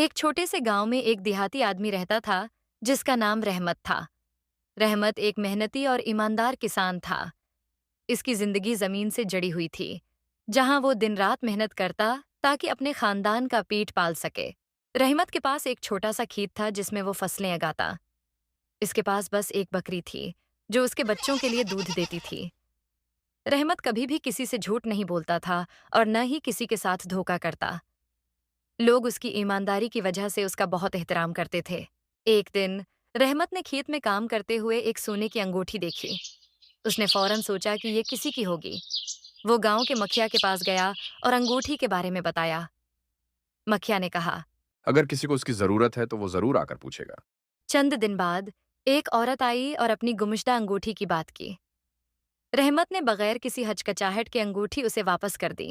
एक छोटे से गांव में एक देहाती आदमी रहता था जिसका नाम रहमत था। रहमत एक मेहनती और ईमानदार किसान था। इसकी जिंदगी जमीन से जड़ी हुई थी, जहां वो दिन रात मेहनत करता ताकि अपने खानदान का पेट पाल सके। रहमत के पास एक छोटा सा खेत था जिसमें वो फसलें उगाता। इसके पास बस एक बकरी थी जो उसके बच्चों के लिए दूध देती थी। रहमत कभी भी किसी से झूठ नहीं बोलता था और न ही किसी के साथ धोखा करता। लोग उसकी ईमानदारी की वजह से उसका बहुत एहतराम करते थे। एक दिन रहमत ने खेत में काम करते हुए एक सोने की अंगूठी देखी। उसने फौरन सोचा कि ये किसी की होगी। वो गांव के मुखिया के पास गया और अंगूठी के बारे में बताया। मुखिया ने कहा। अगर किसी को उसकी ज़रूरत है तो वो ज़रूर आकर पूछेगा। चंद दिन बाद एक औरत आई और अपनी गुमशुदा अंगूठी की बात की। रहमत ने बगैर किसी हचकचाहट के अंगूठी उसे वापस कर दी।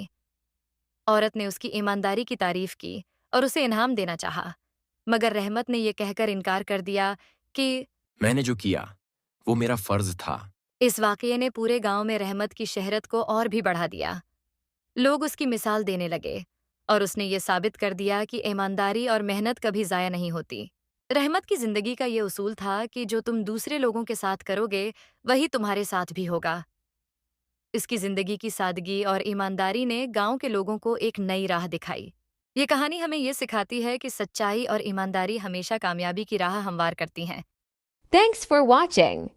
औरत ने उसकी ईमानदारी की तारीफ की और उसे इनाम देना चाहा, मगर रहमत ने यह कहकर इनकार कर दिया कि मैंने जो किया वो मेरा फर्ज था। इस वाकये ने पूरे गांव में रहमत की शहरत को और भी बढ़ा दिया। लोग उसकी मिसाल देने लगे और उसने ये साबित कर दिया कि ईमानदारी और मेहनत कभी ज़ाया नहीं होती। रहमत की जिंदगी का ये उसूल था कि जो तुम दूसरे लोगों के साथ करोगे वही तुम्हारे साथ भी होगा। इसकी जिंदगी की सादगी और ईमानदारी ने गांव के लोगों को एक नई राह दिखाई। ये कहानी हमें ये सिखाती है कि सच्चाई और ईमानदारी हमेशा कामयाबी की राह हमवार करती हैं। Thanks for watching.